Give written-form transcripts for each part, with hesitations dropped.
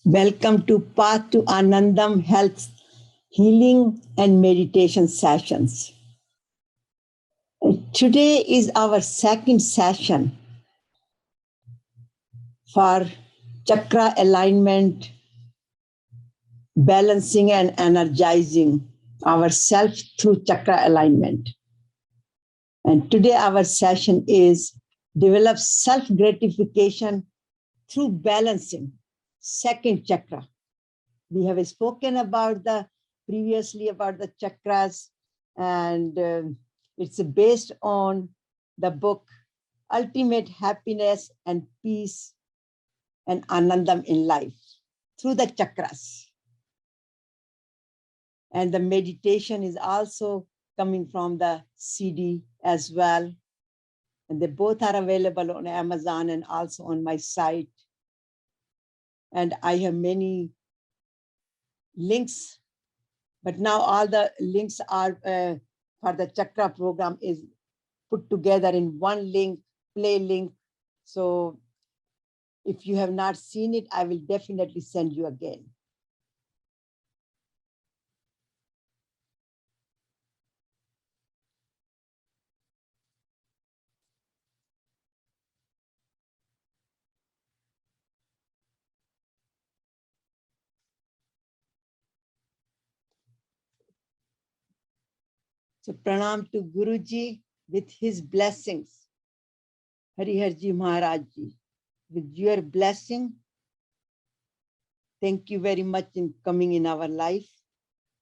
Welcome to Path to Anandam Health Healing and Meditation Sessions. Today is our second session for chakra alignment, balancing and energizing ourselves through chakra alignment. And today our session is develop self-gratification through balancing second chakra. We have spoken about previously about the chakras, and it's based on the book Ultimate Happiness and Peace and Anandam in Life through the chakras. And the meditation is also coming from the CD as well. And they both are available on Amazon and also on my site. And I have many links, but now all the links are for the chakra program is put together in one link, play link. So if you have not seen it, I will definitely send you again. So pranam to Guruji with his blessings. Hariharji Maharajji, with your blessing, thank you very much in coming in our life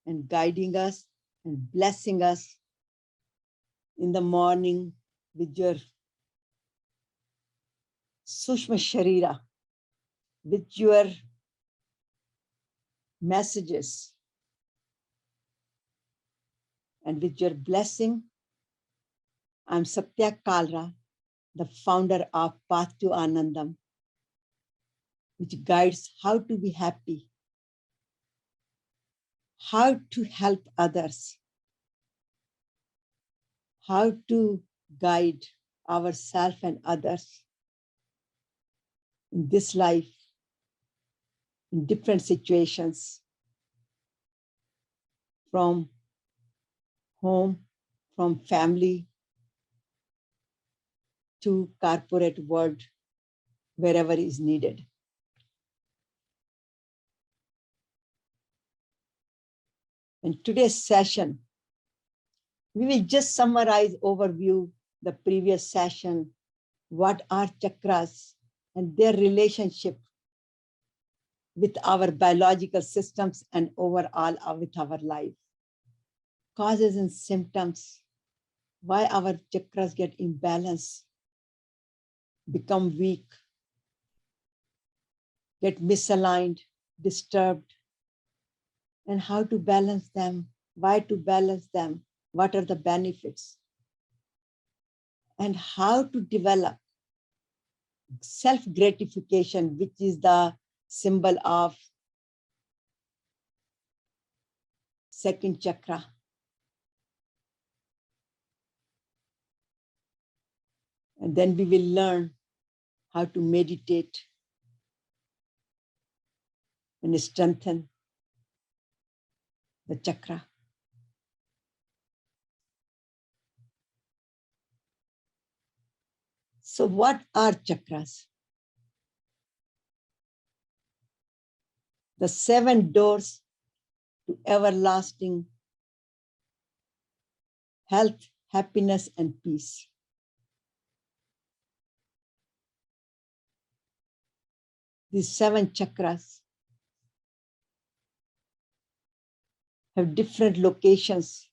and guiding us and blessing us in the morning with your Sushma Sharira, with your messages. And with your blessing, I'm Satya Kalra, the founder of Path to Anandam, which guides how to be happy, how to help others, how to guide ourselves and others in this life, in different situations, from home, from family, to corporate world, wherever is needed. In today's session, we will just summarize, overview the previous session, what are chakras and their relationship with our biological systems and overall with our life. Causes and symptoms, why our chakras get imbalanced, become weak, get misaligned, disturbed, and how to balance them, why to balance them, what are the benefits, and how to develop self-gratification, which is the symbol of second chakra. And then we will learn how to meditate and strengthen the chakra. So what are chakras? The 7 doors to everlasting health, happiness, and peace. These 7 chakras have different locations,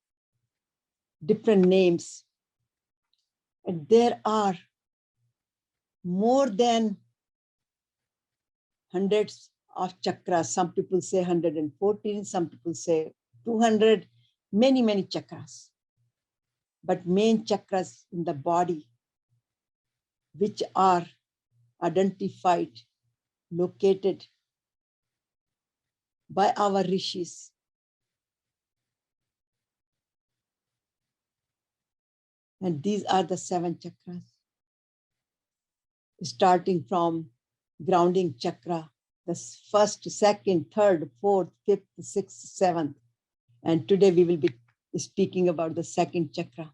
different names, and there are more than hundreds of chakras. Some people say 114, some people say 200, many, many chakras. But main chakras in the body, which are identified, located by our rishis. And these are the 7 chakras, starting from grounding chakra, the first, second, third, fourth, fifth, sixth, seventh. And today we will be speaking about the second chakra.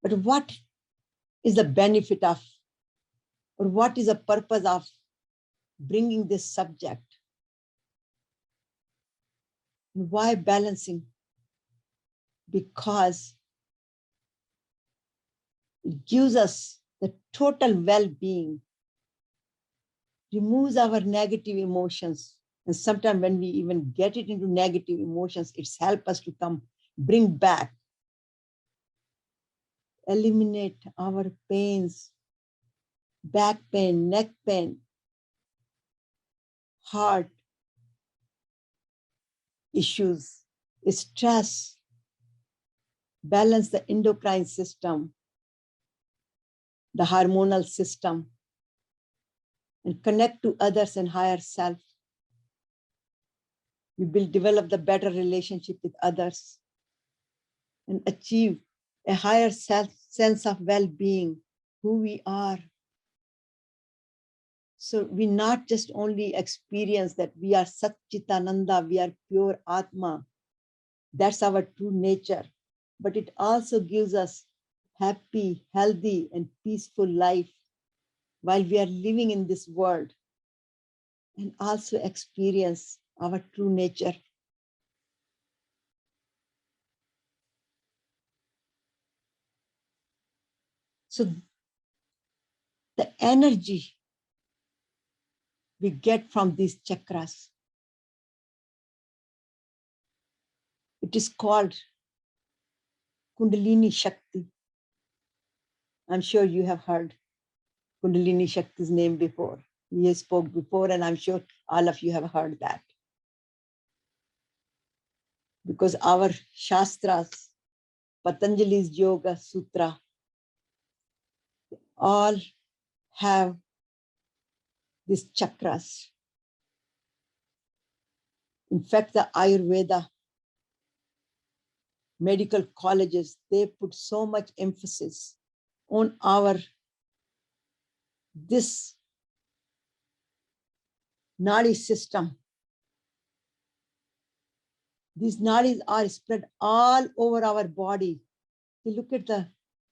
But what is the benefit of, or what is the purpose of bringing this subject? And why balancing? Because it gives us the total well-being, removes our negative emotions. And sometimes when we even get it into negative emotions, it's help us to bring back, eliminate our pains, back pain, neck pain, heart issues, stress, balance the endocrine system, the hormonal system, and connect to others and higher self. We will develop the better relationship with others and achieve a higher sense of well-being, who we are. So we not just only experience that we are Satchitananda, we are pure Atma. That's our true nature. But it also gives us happy, healthy, and peaceful life while we are living in this world, and also experience our true nature. So the energy we get from these chakras, it is called Kundalini Shakti. I'm sure you have heard Kundalini Shakti's name before. We spoke before, and I'm sure all of you have heard that. Because our Shastras, Patanjali's Yoga Sutra, all have these chakras. In fact, the Ayurveda medical colleges, they put so much emphasis on this nadi system. These nadis are spread all over our body. You look at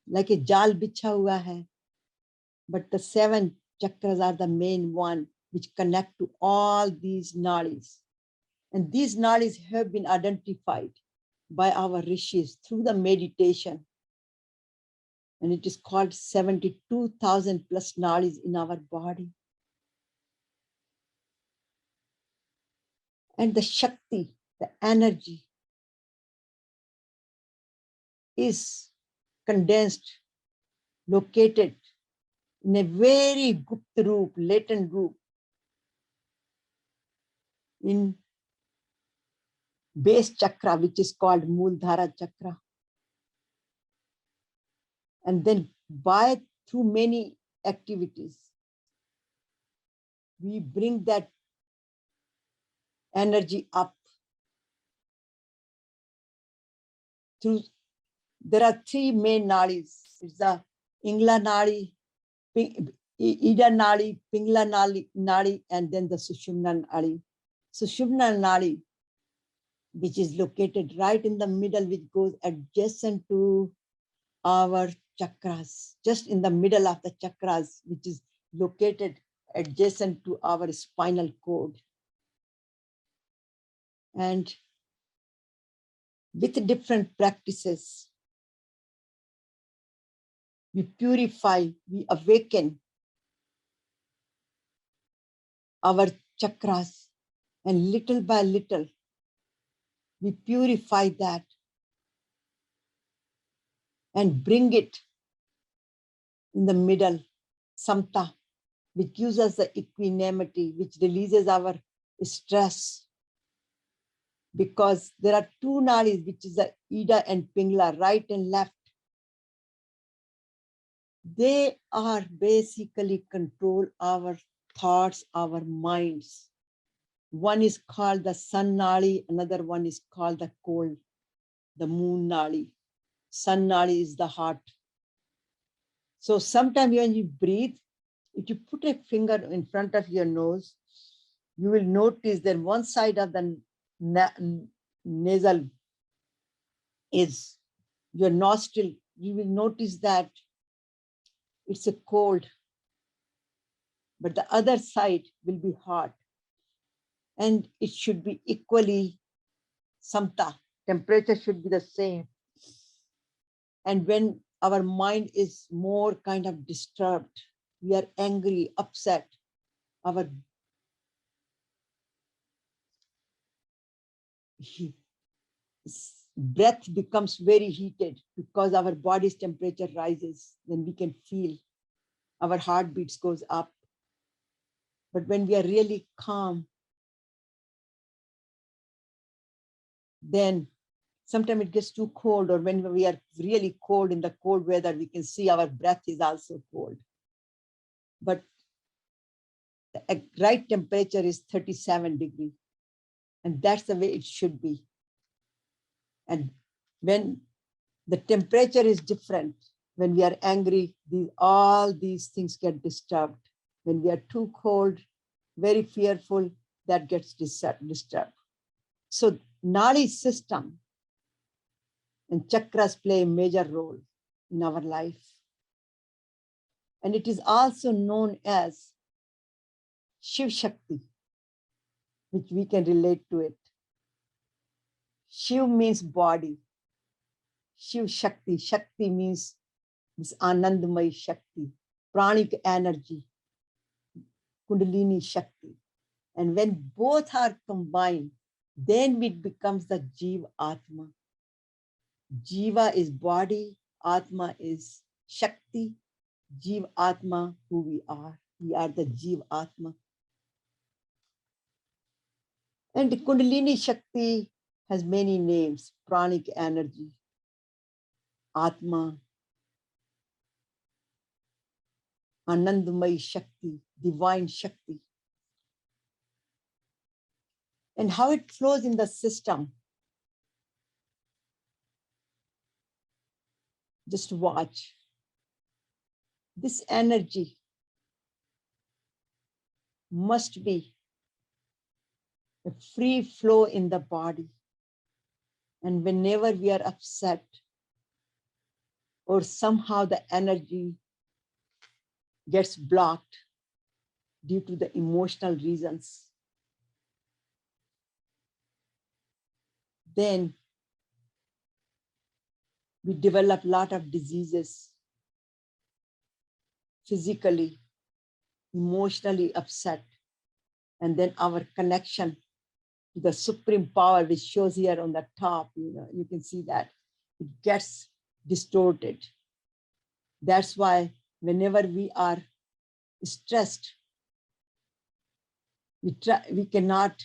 like a jal bichha hua hai. But the 7 chakras are the main one which connect to all these nadis. And these nadis have been identified by our rishis through the meditation. And it is called 72,000 plus nadis in our body. And the Shakti, the energy, is condensed, located in a very Gupta roop, latent roop, in base chakra, which is called Mundara Chakra. And then through many activities, we bring that energy up. There are 3 main nadis. It's the Ingla Nadi, Ida Nadi, Pingla Nadi, and then the Sushumna Nadi. Sushumna Nadi, which is located right in the middle, which goes adjacent to our chakras, just in the middle of the chakras, which is located adjacent to our spinal cord. And with different practices, we purify, we awaken our chakras, and little by little, we purify that and bring it in the middle, samta, which gives us the equanimity, which releases our stress. Because there are 2 nadis, which is the Ida and Pingla, right and left. They are basically control our thoughts, our minds. One is called the sun nadi, another one is called the cold, the moon nadi. Sun nadi is the heart. So sometimes when you breathe, If you put a finger in front of your nose, you will notice that one side of the nasal is your nostril. You will notice that it's a cold, but the other side will be hot. And it should be equally samta. Temperature should be the same. And when our mind is more kind of disturbed, we are angry, upset, our breath becomes very heated because our body's temperature rises. Then we can feel our heartbeats goes up. But when we are really calm, then sometimes it gets too cold, or when we are really cold in the cold weather, we can see our breath is also cold. But the right temperature is 37 degrees. And that's the way it should be. And when the temperature is different, when we are angry, all these things get disturbed. When we are too cold, very fearful, that gets disturbed. So Nadi system and chakras play a major role in our life. And it is also known as Shiv Shakti, which we can relate to it. Shiv means body. Shiv Shakti. Shakti means this Anandamay Shakti, pranic energy, Kundalini Shakti. And when both are combined, then it becomes the Jiva Atma. Jiva is body, Atma is Shakti, Jiva Atma, who we are. We are the Jiva Atma. And the Kundalini Shakti has many names: pranic energy, Atma, Anandamay Shakti, divine Shakti. And how it flows in the system. Just watch. This energy must be a free flow in the body. And whenever we are upset, or somehow the energy gets blocked due to the emotional reasons, then we develop a lot of diseases, physically, emotionally upset. And then our connection to the supreme power, which shows here on the top, you can see that it gets distorted. That's why whenever we are stressed, we cannot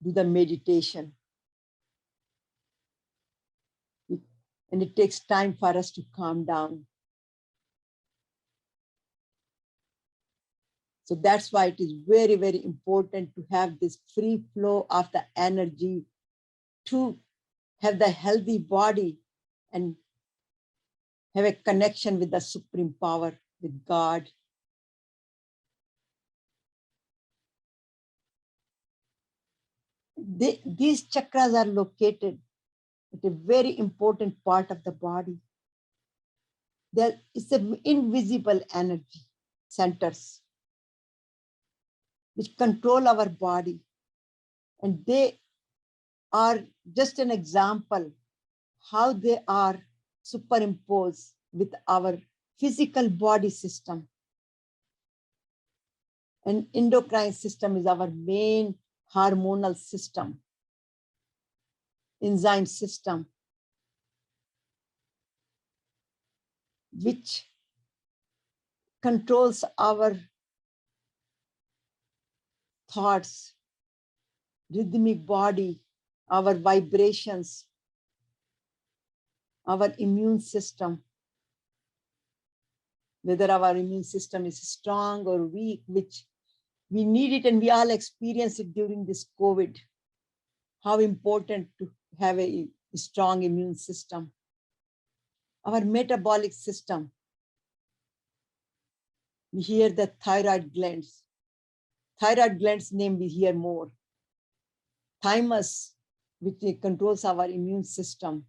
do the meditation. And it takes time for us to calm down. So that's why it is very, very important to have this free flow of the energy, to have the healthy body and have a connection with the supreme power, with God. These chakras are located at a very important part of the body. There is an invisible energy centers which control our body. And they are just an example how they are superimposed with our physical body system. And endocrine system is our main hormonal system, enzyme system, which controls our thoughts, rhythmic body, our vibrations, our immune system, whether our immune system is strong or weak, which we need it, and we all experience it during this COVID, how important to have a strong immune system. Our metabolic system, We hear the thyroid glands. Thyroid glands name we hear more. Thymus, which controls our immune system.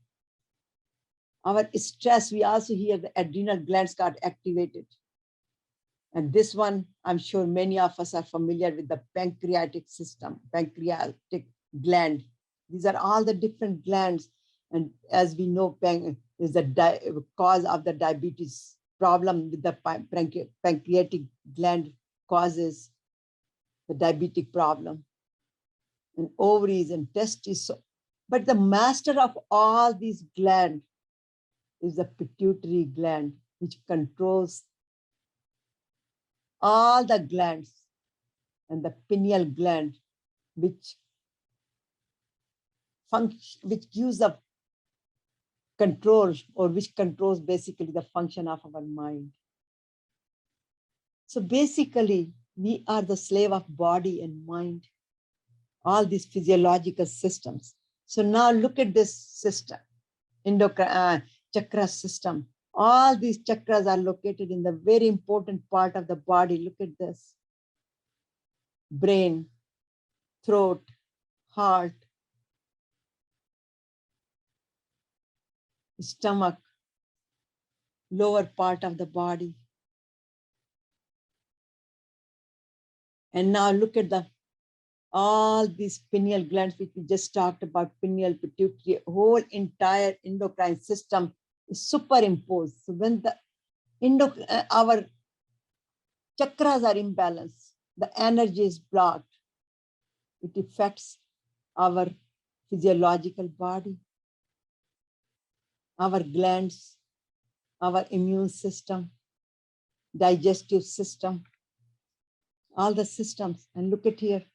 Our stress, we also hear the adrenal glands got activated. And this one, I'm sure many of us are familiar with the pancreatic system, pancreatic gland. These are all the different glands. And as we know, is the cause of the diabetes problem with the pancreatic gland causes the diabetic problem. And ovaries and testes. But the master of all these glands is the pituitary gland, which controls all the glands, and the pineal gland, which gives the control, or which controls basically the function of our mind. So basically, we are the slave of body and mind, all these physiological systems. So now look at this system, endocrine chakra system. All these chakras are located in the very important part of the body. Look at this. Brain, throat, heart, stomach, lower part of the body. And now look at all these pineal glands, which we just talked about, pineal, pituitary, whole entire endocrine system is superimposed. So when our chakras are imbalanced, the energy is blocked, it affects our physiological body, our glands, our immune system, digestive system, all the systems. And look at here.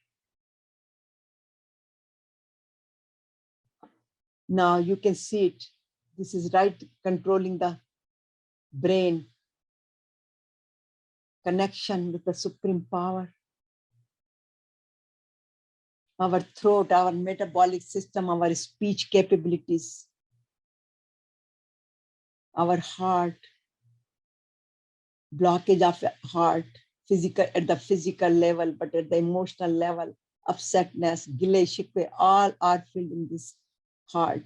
Now you can see it. This is right controlling the brain, connection with the supreme power. Our throat, our metabolic system, our speech capabilities, our heart, blockage of heart, physical at the physical level, but at the emotional level, upsetness, gile, shikwe, all are filled in this heart,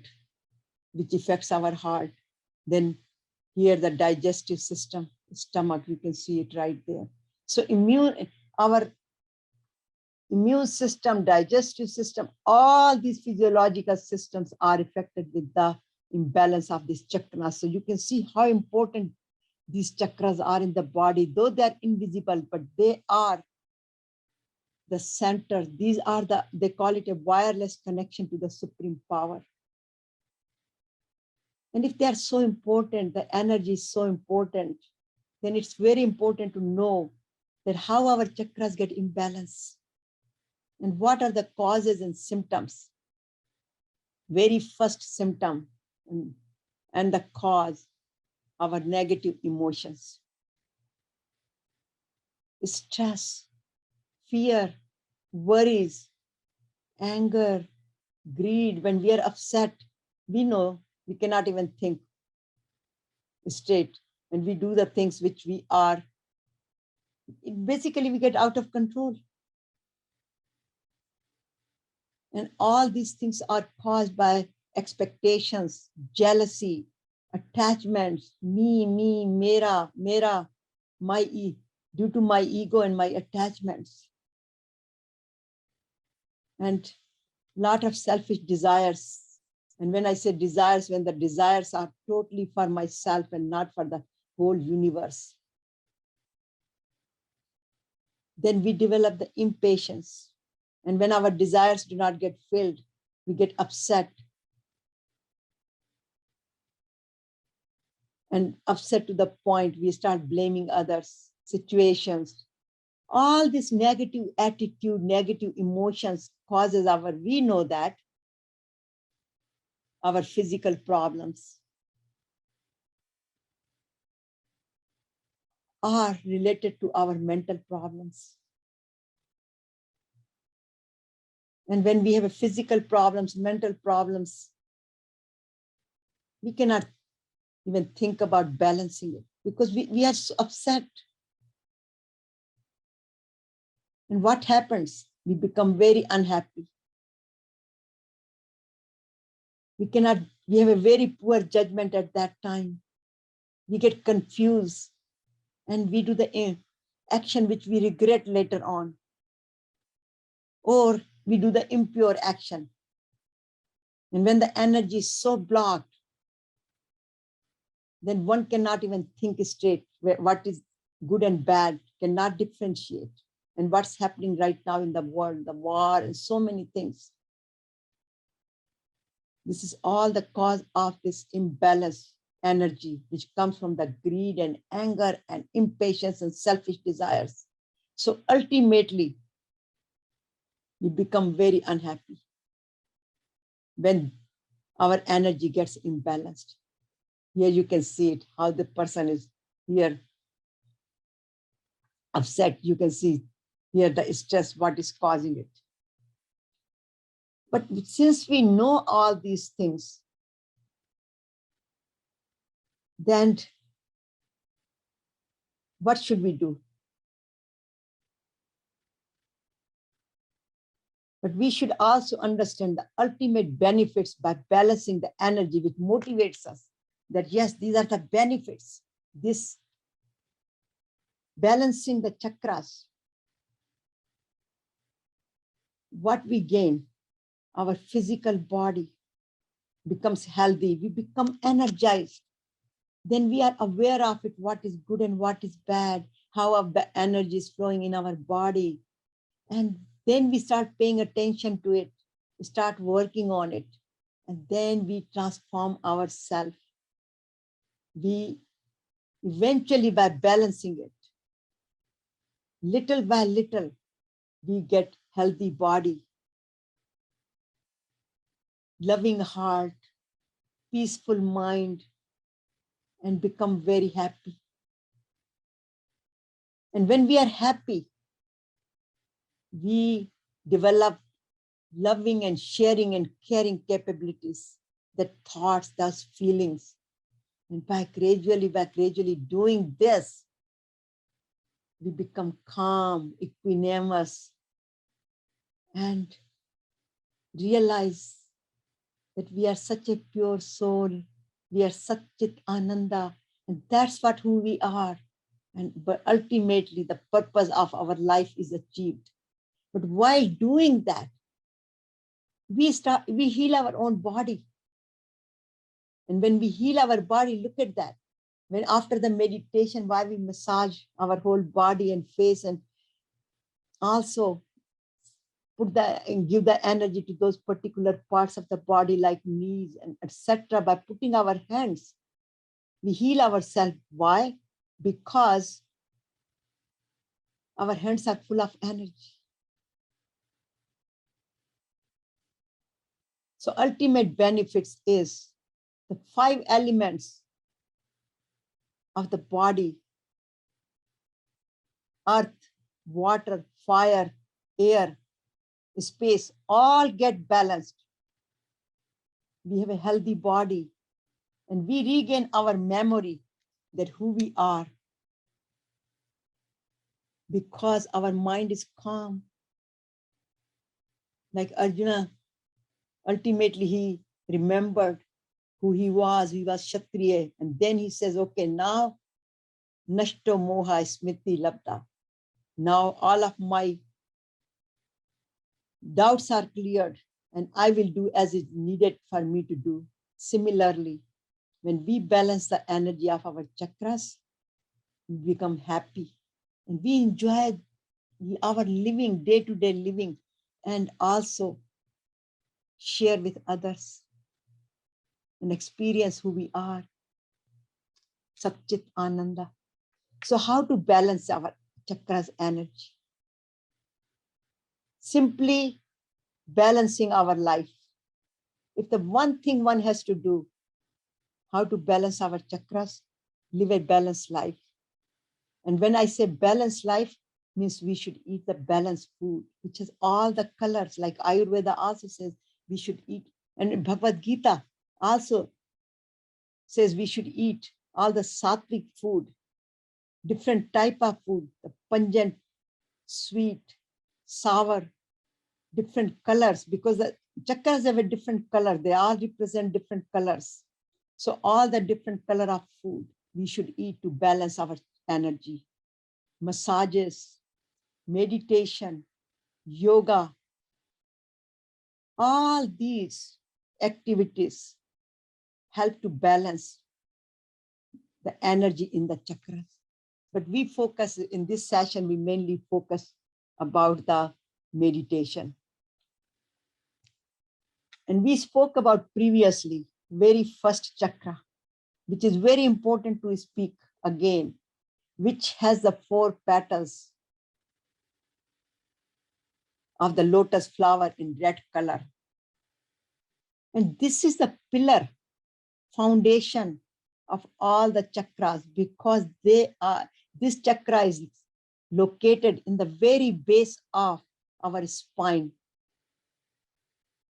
which affects our heart. Then here the digestive system, stomach, you can see it right there. So our immune system, digestive system, all these physiological systems are affected with the imbalance of these chakras. So you can see how important these chakras are in the body, though they're invisible, but they are the center. These are they call it a wireless connection to the supreme power. And if they are so important, the energy is so important, then it's very important to know that how our chakras get imbalanced and what are the causes and symptoms. Very first symptom and the cause, our negative emotions, stress, fear, worries, anger, greed. When we are upset, we know we cannot even think straight. When we do the things which we are, basically we get out of control. And all these things are caused by expectations, jealousy, attachments, me, mera, due to my ego and my attachments. And a lot of selfish desires. And when I say desires, when the desires are totally for myself and not for the whole universe, then we develop the impatience. And when our desires do not get filled, we get upset. And upset to the point we start blaming others, situations. All this negative attitude, negative emotions causes we know that, our physical problems are related to our mental problems. And when we have physical problems, mental problems, we cannot even think about balancing it because we are so upset. And what happens? We become very unhappy. We have a very poor judgment at that time. We get confused and we do the action which we regret later on. Or we do the impure action. And when the energy is so blocked, then one cannot even think straight what is good and bad, cannot differentiate. And what's happening right now in the world, the war and so many things. This is all the cause of this imbalance energy, which comes from the greed and anger and impatience and selfish desires. So ultimately, we become very unhappy when our energy gets imbalanced. Here you can see it, how the person is here upset. You can see here the stress, what is causing it. But since we know all these things, then what should we do? But we should also understand the ultimate benefits by balancing the energy, which motivates us that yes, these are the benefits. This balancing the chakras, what we gain, our physical body becomes healthy, we become energized. Then we are aware of it, what is good and what is bad, how the energy is flowing in our body. And then we start paying attention to it, we start working on it, and then we transform ourselves. We eventually, by balancing it, little by little, we get healthy body, loving heart, peaceful mind, and become very happy. And when we are happy, we develop loving and sharing and caring capabilities, the thoughts, those feelings. And by gradually doing this, we become calm, equanimous, and realize that we are such a pure soul. We are Satchit Ananda, and that's what who we are. But ultimately, the purpose of our life is achieved. But while doing that, we heal our own body. And when we heal our body, look at that. When after the meditation, why we massage our whole body and face, and also give the energy to those particular parts of the body like knees and etc. By putting our hands, we heal ourselves. Why? Because our hands are full of energy. So ultimate benefits is the 5 elements of the body: earth, water, fire, air, space, all get balanced. We have a healthy body and we regain our memory that who we are, because our mind is calm. Like Arjuna, ultimately he remembered who he was Kshatriya, and then he says, okay, now Nashto Moha Smriti Labda. Now all of my doubts are cleared and I will do as is needed for me to do. Similarly, when we balance the energy of our chakras, we become happy and we enjoy our living, day-to-day living, and also share with others and experience who we are. Satchit Ananda. So how to balance our chakras energy? Simply balancing our life. If the one thing one has to do, how to balance our chakras, live a balanced life. And when I say balanced life, means we should eat the balanced food, which has all the colors, like Ayurveda also says we should eat. And Bhagavad Gita also says we should eat all the sattvic food, different type of food, the pungent, sweet, sour, different colors, because the chakras have a different color. They all represent different colors. So all the different color of food we should eat to balance our energy. Massages, meditation, yoga, all these activities help to balance the energy in the chakras. But we focus in this session, we mainly focus about the meditation. And we spoke about previously, very first chakra, which is very important to speak again, which has the 4 petals of the lotus flower in red color. And this is the pillar, foundation of all the chakras, because this chakra is located in the very base of our spine,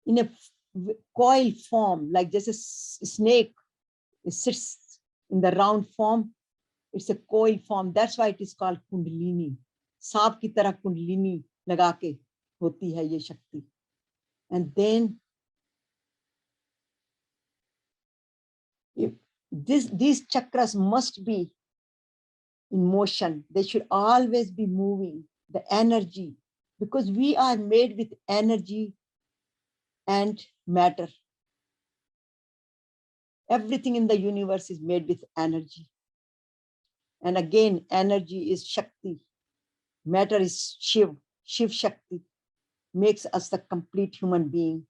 in a coil form, like just a snake. It sits in the round form. It's a coil form. That's why it is called Kundalini. सांप की तरह कुंडलिनी लगा के होती है ये शक्ति. And then if these chakras must be in motion. They should always be moving, the energy, because we are made with energy and matter. Everything in the universe is made with energy. And again, energy is Shakti. Matter is Shiv. Shiv Shakti makes us the complete human being.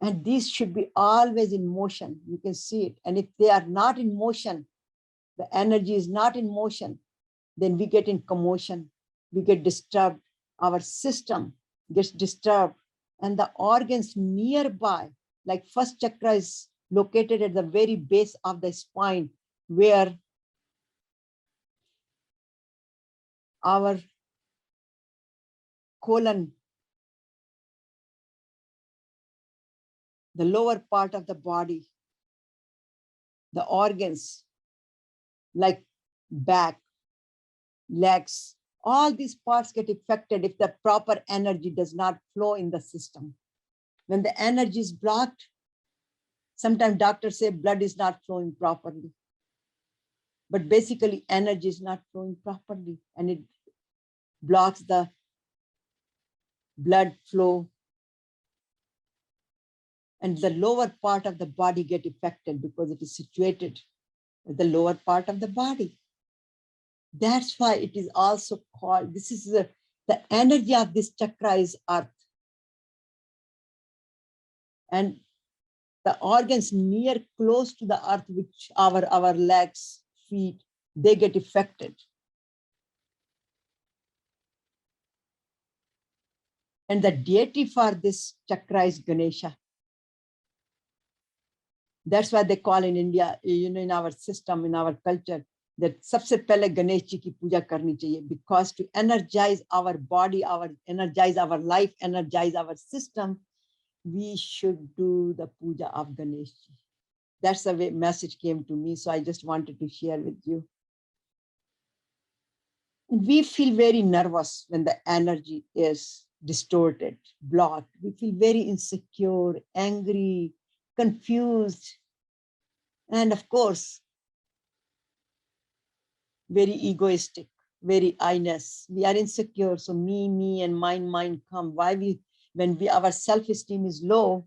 And these should be always in motion. You can see it. And if they are not in motion, the energy is not in motion, then we get in commotion. We get disturbed. Our system gets disturbed. And the organs nearby, like first chakra is located at the very base of the spine, where our colon, the lower part of the body, the organs like back, legs, all these parts get affected if the proper energy does not flow in the system. When the energy is blocked, sometimes doctors say blood is not flowing properly. But basically energy is not flowing properly, and it blocks the blood flow. And the lower part of the body get affected because it is situated at the lower part of the body. That's why it is also called, this is the energy of this chakra is earth. And the organs near close to the earth, which our legs, feet, they get affected. And the deity for this chakra is Ganesha. That's why they call in India, in our system, in our culture, that सबसे पहले गणेश जी की पूजा करनी चाहिए, because to energize our body, energize our life, energize our system, we should do the puja of Ganesh ji. That's the way message came to me, so I just wanted to share with you. And we feel very nervous when the energy is distorted, blocked. We feel very insecure, angry, confused, and of course, very egoistic, very I-ness. We are insecure, so me, and mine come. When our self-esteem is low,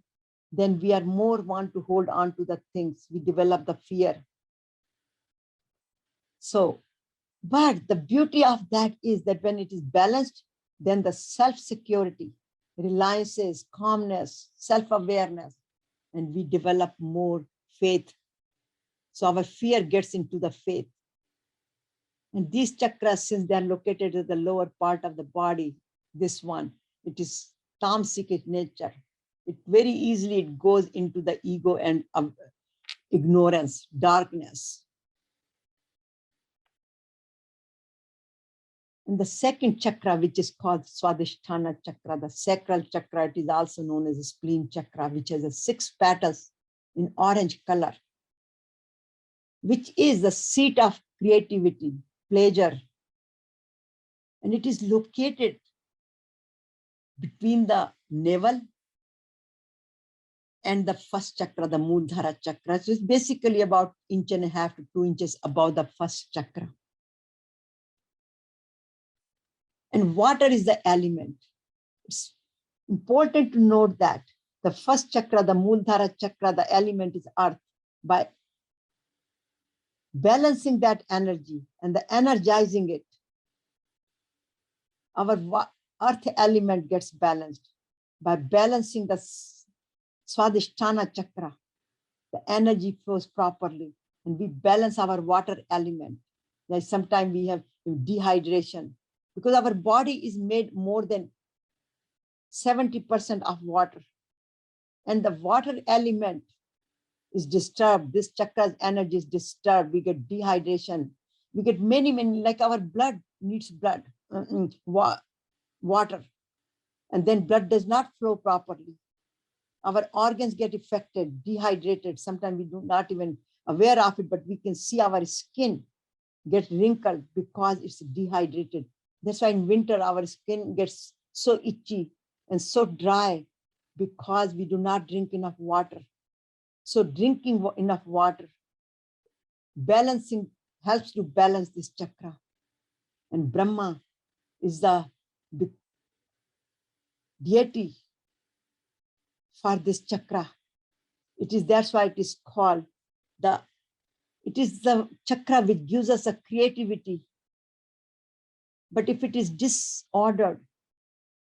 then we are more want to hold on to the things. We develop the fear. So, but the beauty of that is that when it is balanced, then the self-security, reliances, calmness, self-awareness, and we develop more faith. So our fear gets into the faith. And these chakras, since they are located at the lower part of the body, this one, it is tamasic in nature. It very easily it goes into the ego and ignorance, darkness. And the second chakra, which is called Swadishthana Chakra, the Sacral Chakra, it is also known as a spleen chakra, which has 6 petals in orange color, which is the seat of creativity, pleasure. And it is located between the navel and the first chakra, the Mundara Chakra. So it's basically about 1.5 to 2 inches above the first chakra. And water is the element. It's important to note that the first chakra, the Mundara Chakra, the element is earth. By balancing that energy and the energizing it, our earth element gets balanced. By balancing the Swadishthana Chakra, the energy flows properly, and we balance our water element. Like sometimes we have dehydration because our body is made more than 70% of water, and the water element is disturbed. This chakra's energy is disturbed. We get dehydration. We get many, like our blood needs blood, water, and then blood does not flow properly. Our organs get affected, dehydrated. Sometimes we do not even aware of it, but we can see our skin get wrinkled because it's dehydrated. That's why in winter, our skin gets so itchy and so dry because we do not drink enough water. So drinking enough water, balancing, helps to balance this chakra. And Brahma is the deity for this chakra. That's why it is called it is the chakra which gives us a creativity. But if it is disordered,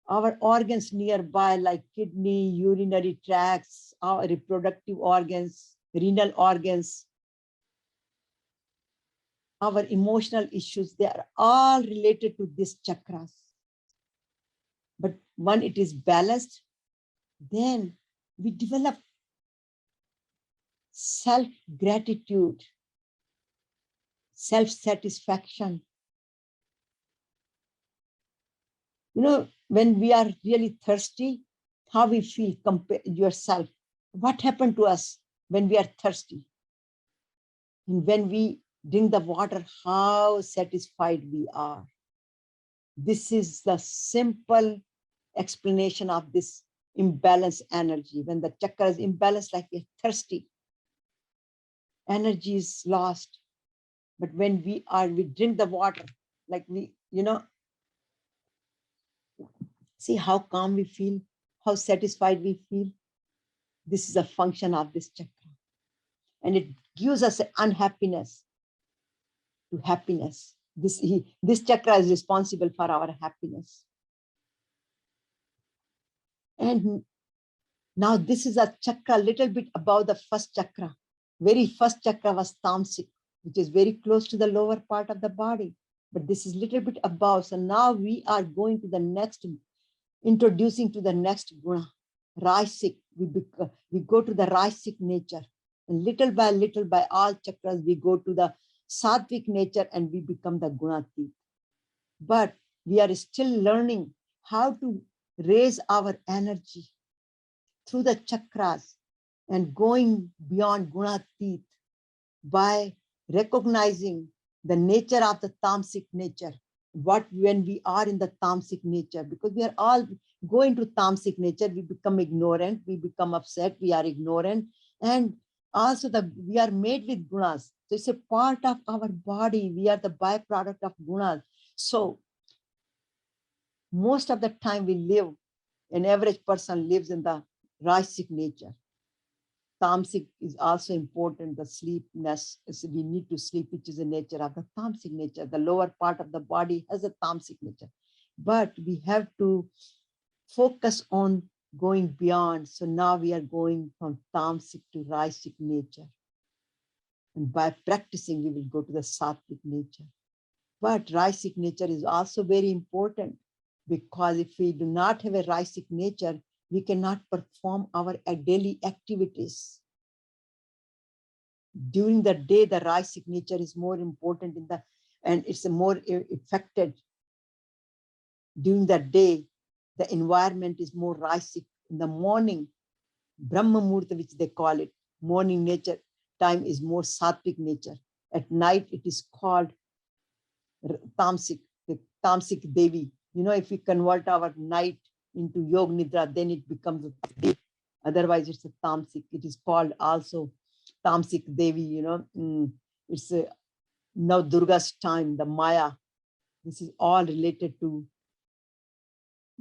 our organs nearby like kidney, urinary tracts, our reproductive organs, renal organs, our emotional issues, they are all related to this chakras. But when it is balanced, then we develop self-gratitude, self-satisfaction. When we are really thirsty, how we feel, compare yourself. What happened to us when we are thirsty? And when we drink the water, how satisfied we are. This is the simple explanation of this imbalanced energy. When the chakra is imbalanced, like we're thirsty, energy is lost. But when we drink the water, like see how calm we feel, how satisfied we feel. This is a function of this chakra. And it gives us unhappiness to happiness. This chakra is responsible for our happiness. And now this is a chakra a little bit above the first chakra. Very first chakra was tamasic, which is very close to the lower part of the body. But this is a little bit above. So now we are going to the next, introducing to the next guna, rishis. We go to the rishis nature. And little by all chakras, we go to the sattvic nature and we become the gunatit. But we are still learning how to raise our energy through the chakras and going beyond gunatit by recognizing the nature of the tamasic nature. When we are in the tamasic nature, because we are all going to tamasic nature, we become ignorant, we become upset, we are ignorant, and also we are made with gunas. So it's a part of our body. We are the byproduct of gunas. So most of the time an average person lives in the rishis nature. Tamasic is also important, the sleepness. We need to sleep, which is the nature of the tamasic nature. The lower part of the body has a tamasic nature. But we have to focus on going beyond. So now we are going from tamasic to rishis nature. And by practicing, we will go to the sattvic nature. But rishis nature is also very important, because if we do not have a rishis nature, we cannot perform our daily activities. During the day, the rishis nature is more important and it's more affected. During the day, the environment is more rishis. In the morning, Brahma Murta, which they call it, morning nature time is more sattvic nature. At night, it is called tamasic, the tamasic Devi. If we convert our night into Yog Nidra, then it becomes a Devi. Otherwise, it's a Tamasic. It is called also Tamasic Devi, It's now Durga's time, the Maya. This is all related to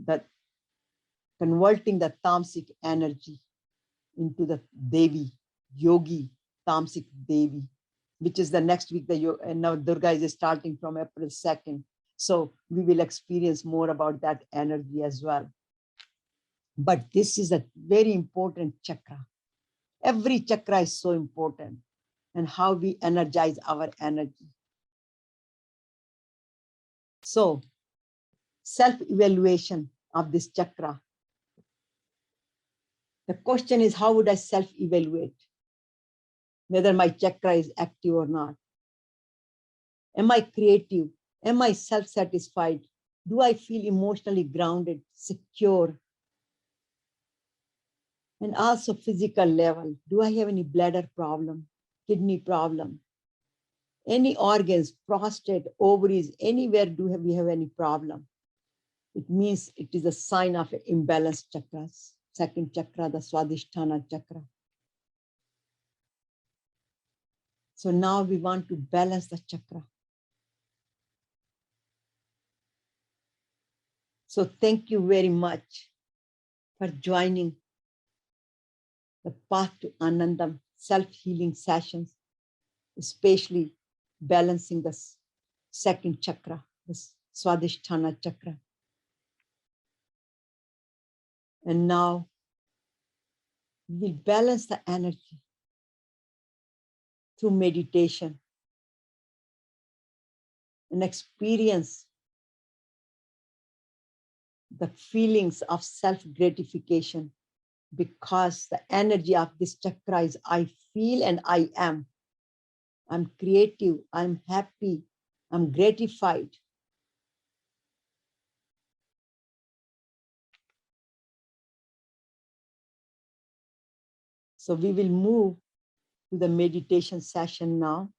that converting the Tamasic energy into the Devi, Yogi, Tamasic Devi, which is the next week. And now Durga is starting from April 2nd. So we will experience more about that energy as well. But this is a very important chakra. Every chakra is so important, and how we energize our energy. So self-evaluation of this chakra. The question is, how would I self-evaluate whether my chakra is active or not? Am I creative? Am I self-satisfied? Do I feel emotionally grounded, secure? And also physical level. Do I have any bladder problem, kidney problem? Any organs, prostate, ovaries, anywhere we have any problem? It means it is a sign of imbalanced chakras. Second chakra, the Swadhisthana Chakra. So now we want to balance the chakra. So thank you very much for joining the Path to Anandam self-healing sessions, especially balancing the second chakra, the Swadhisthana Chakra. And now we balance the energy through meditation and experience the feelings of self-gratification, because the energy of this chakra is I feel and I am. I'm creative, I'm happy, I'm gratified. So we will move to the meditation session now.